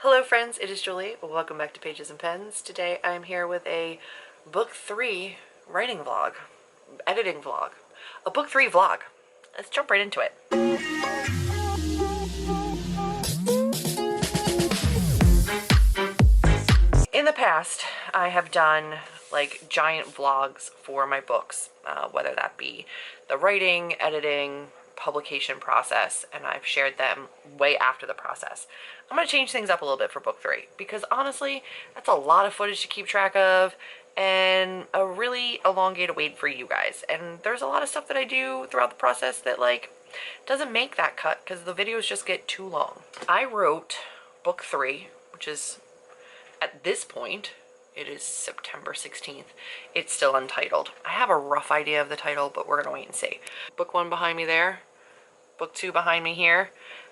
Hello friends, it is Julie. Welcome back to Pages and Pens. Today I'm here with a book 3 writing vlog, editing vlog, a book 3 vlog. Let's jump right into it. In the past, I have done like giant vlogs for my books, whether that be the writing, editing, publication process, and I've shared them way after the process. I'm going to change things up a little bit for book 3 because honestly, that's a lot of footage to keep track of and a really elongated wait for you guys. And there's a lot of stuff that I do throughout the process that like doesn't make that cut because the videos just get too long. I wrote book 3, which is at this point, it is September 16th. It's still untitled. I have a rough idea of the title, but we're gonna wait and see. Book 1 behind me there, book 2 behind me here,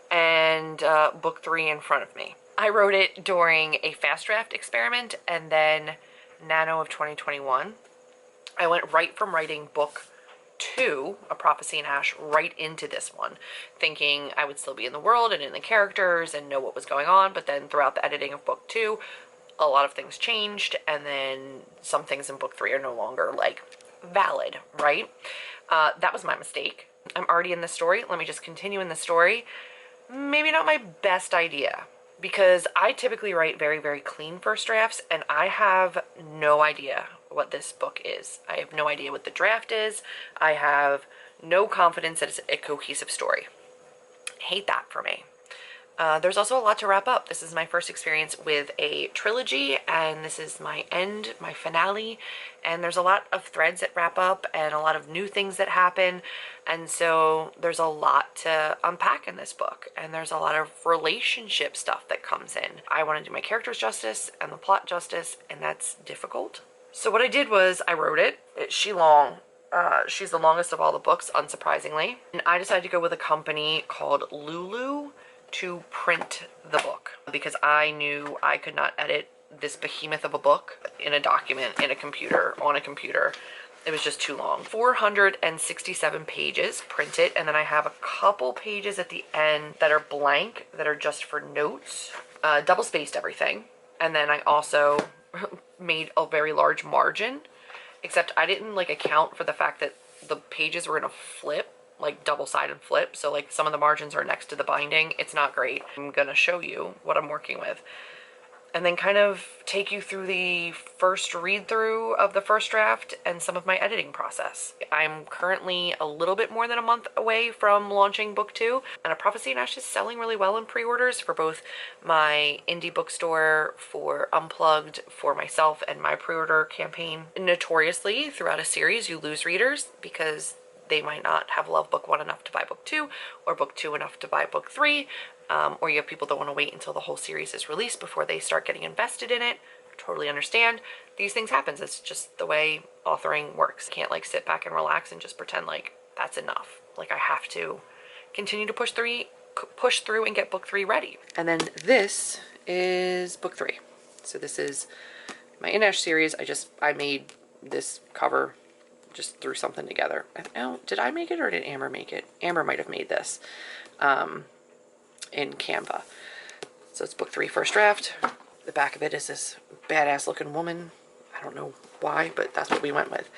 and book 3 in front of me. I wrote it during a fast draft experiment and then Nano of 2021. I went right from writing book 2, A Prophecy in Ash, right into this one, thinking I would still be in the world and in the characters and know what was going on, but then throughout the editing of book 2, a lot of things changed, and then some things in book 3 are no longer like valid, right? That was my mistake. I'm already in the story. Let me just continue in the story. Maybe not my best idea because I typically write very, very clean first drafts, and I have no idea what this book is. I have no idea what the draft is. I have no confidence that it's a cohesive story. Hate that for me. There's also a lot to wrap up. This is my first experience with a trilogy, and this is my end, my finale, and there's a lot of threads that wrap up and a lot of new things that happen, and so there's a lot to unpack in this book, and there's a lot of relationship stuff that comes in. I want to do my characters justice and the plot justice, and that's difficult. So what I did was I wrote it. She's the longest of all the books, unsurprisingly, and I decided to go with a company called Lulu to print the book because I knew I could not edit this behemoth of a book in a document, in a computer, on a computer. It was just too long. 467 pages printed, and then I have a couple pages at the end that are blank, that are just for notes, double spaced everything. And then I also made a very large margin, except I didn't like account for the fact that the pages were gonna flip, like double-sided flip, so like some of the margins are next to the binding. It's not great. I'm gonna show you what I'm working with and then kind of take you through the first read-through of the first draft and some of my editing process. I'm currently a little bit more than a month away from launching book 2, and A Prophecy in Ash is selling really well in pre-orders for both my indie bookstore, for Unplugged, for myself, and my pre-order campaign. Notoriously, throughout a series, you lose readers because they might not have loved book 1 enough to buy book 2, or book 2 enough to buy book 3, or you have people that want to wait until the whole series is released before they start getting invested in it. Totally understand. These things happen. It's just the way authoring works. I can't like sit back and relax and just pretend like that's enough. Like I have to continue to push through and get book 3 ready. And then this is book 3. So this is my In Ash series. I made this cover, just threw something together. Oh, did I make it or did Amber make it? Amber might have made this in Canva. So it's book 3 first draft. The back of it is this badass looking woman. I don't know why, but that's what we went with.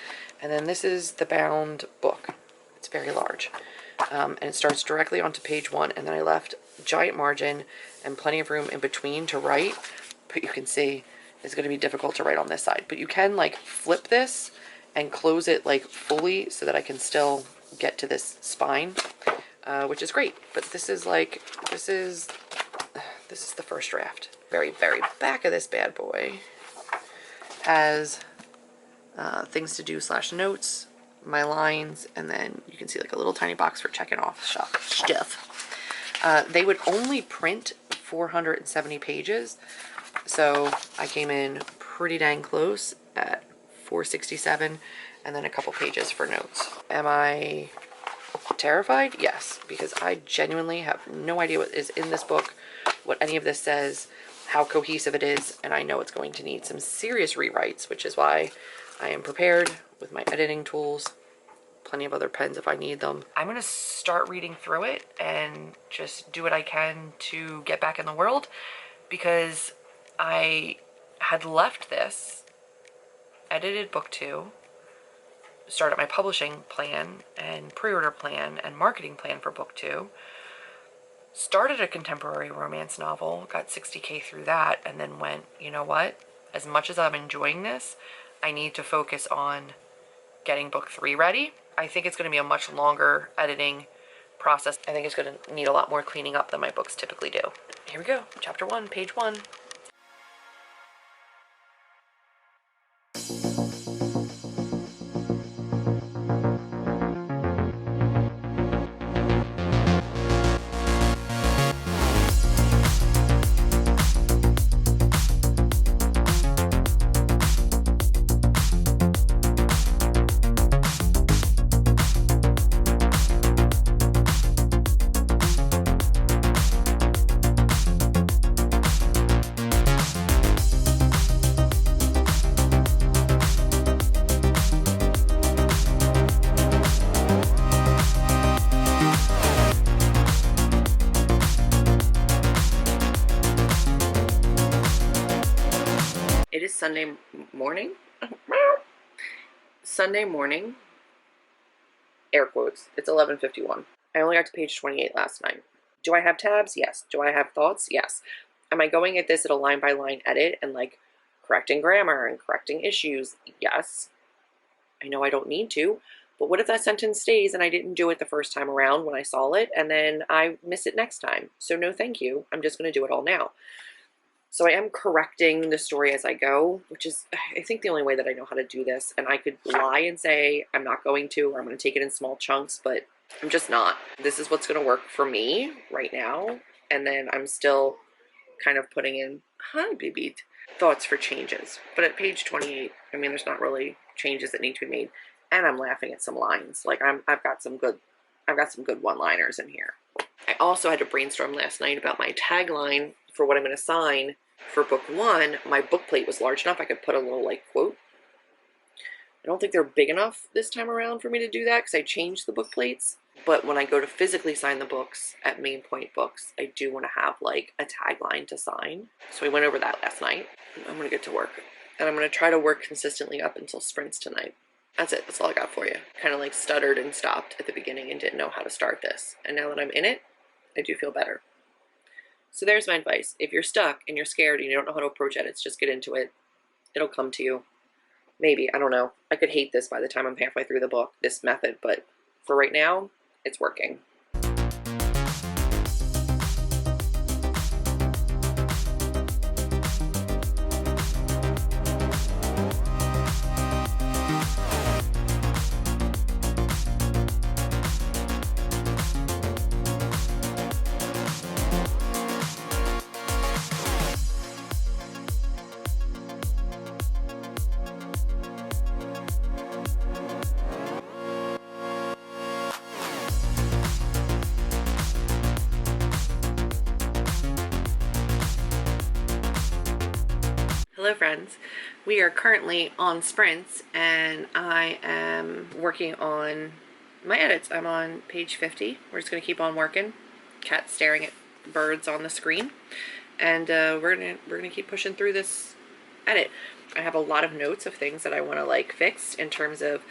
And then this is the bound book. It's very large. And it starts directly onto page 1, and then I left giant margin and plenty of room in between to write, but you can see it's going to be difficult to write on this side. But you can like flip this and close it like fully so that I can still get to this spine, which is great. But this is the first draft. Very, very back of this bad boy has things to do / notes, my lines, and then you can see like a little tiny box for checking off stuff. They would only print 470 pages, so I came in pretty dang close at 467, and then a couple pages for notes. Am I terrified? Yes, because I genuinely have no idea what is in this book, what any of this says, how cohesive it is, and I know it's going to need some serious rewrites, which is why I am prepared with my editing tools, plenty of other pens if I need them. I'm going to start reading through it and just do what I can to get back in the world, because I had left this, edited book 2, started my publishing plan and pre-order plan and marketing plan for book 2, started a contemporary romance novel, got 60K through that, and then went, you know what? As much as I'm enjoying this, I need to focus on getting book 3 ready. I think it's going to be a much longer editing process. I think it's going to need a lot more cleaning up than my books typically do. Here we go. Chapter 1, page 1. It is Sunday morning. Sunday morning. Air quotes. It's 11:51. I only got to page 28 last night. Do I have tabs? Yes. Do I have thoughts? Yes. Am I going at this at a line-by-line edit and like correcting grammar and correcting issues? Yes. I know I don't need to, but what if that sentence stays and I didn't do it the first time around when I saw it and then I miss it next time? So no thank you. I'm just going to do it all now. So I am correcting the story as I go, which is, I think, the only way that I know how to do this. And I could lie and say I'm not going to, or I'm going to take it in small chunks, but I'm just not. This is what's going to work for me right now. And then I'm still kind of putting in, hi, baby, thoughts for changes. But at page 28, I mean, there's not really changes that need to be made. And I'm laughing at some lines. Like I've got some good one-liners in here. I also had to brainstorm last night about my tagline for what I'm going to sign. For book 1, my book plate was large enough I could put a little like quote. I don't think they're big enough this time around for me to do that because I changed the book plates. But when I go to physically sign the books at Main Point Books, I do want to have like a tagline to sign. So we went over that last night. I'm going to get to work. And I'm going to try to work consistently up until sprints tonight. That's it. That's all I got for you. Kind of like stuttered and stopped at the beginning and didn't know how to start this. And now that I'm in it, I do feel better. So there's my advice. If you're stuck and you're scared and you don't know how to approach edits, just get into it. It'll come to you. Maybe. I don't know. I could hate this by the time I'm halfway through the book, this method, but for right now, it's working. Hello friends, we are currently on sprints and I am working on my edits. I'm on page 50. We're just going to keep on working. Cat staring at birds on the screen, and we're gonna keep pushing through this edit. I have a lot of notes of things that I want to like fix in terms of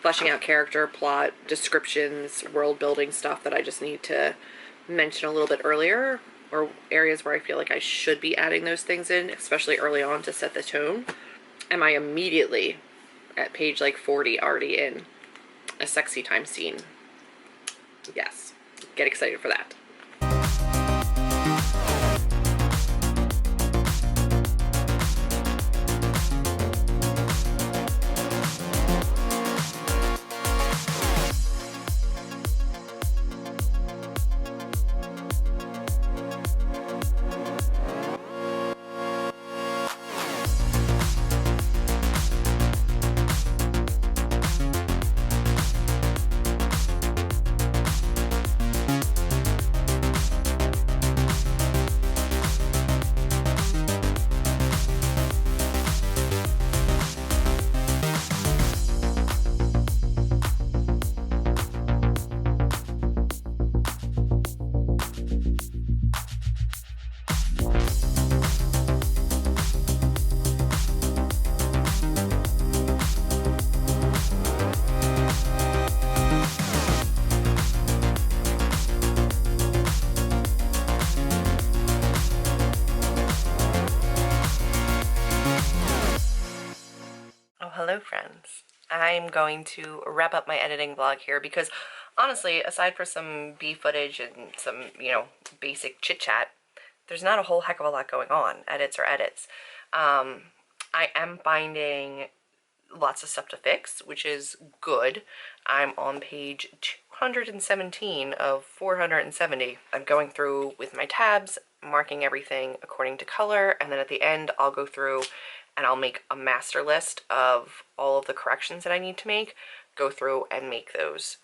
fleshing out character, plot, descriptions, world building stuff that I just need to mention a little bit earlier, or areas where I feel like I should be adding those things in, especially early on to set the tone. Am I immediately at page like 40 already in a sexy time scene? Yes. Get excited for that. Hello friends. I'm going to wrap up my editing vlog here because honestly, aside for some bee footage and some, basic chit chat, there's not a whole heck of a lot going on. Edits are edits. I am finding lots of stuff to fix, which is good. I'm on page 217 of 470. I'm going through with my tabs, marking everything according to color, and then at the end I'll go through and I'll make a master list of all of the corrections that I need to make, go through and make those.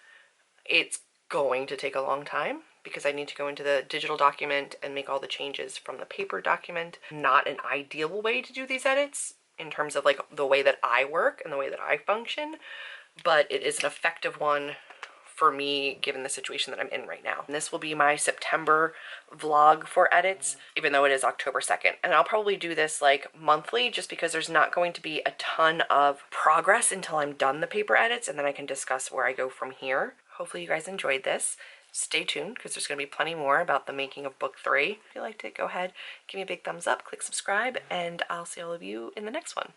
It's going to take a long time because I need to go into the digital document and make all the changes from the paper document. Not an ideal way to do these edits in terms of like the way that I work and the way that I function, but it is an effective one for me given the situation that I'm in right now. And this will be my September vlog for edits, even though it is October 2nd. And I'll probably do this like monthly just because there's not going to be a ton of progress until I'm done the paper edits, and then I can discuss where I go from here. Hopefully you guys enjoyed this. Stay tuned because there's going to be plenty more about the making of book 3. If you liked it, go ahead, give me a big thumbs up, click subscribe, and I'll see all of you in the next one.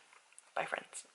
Bye, friends.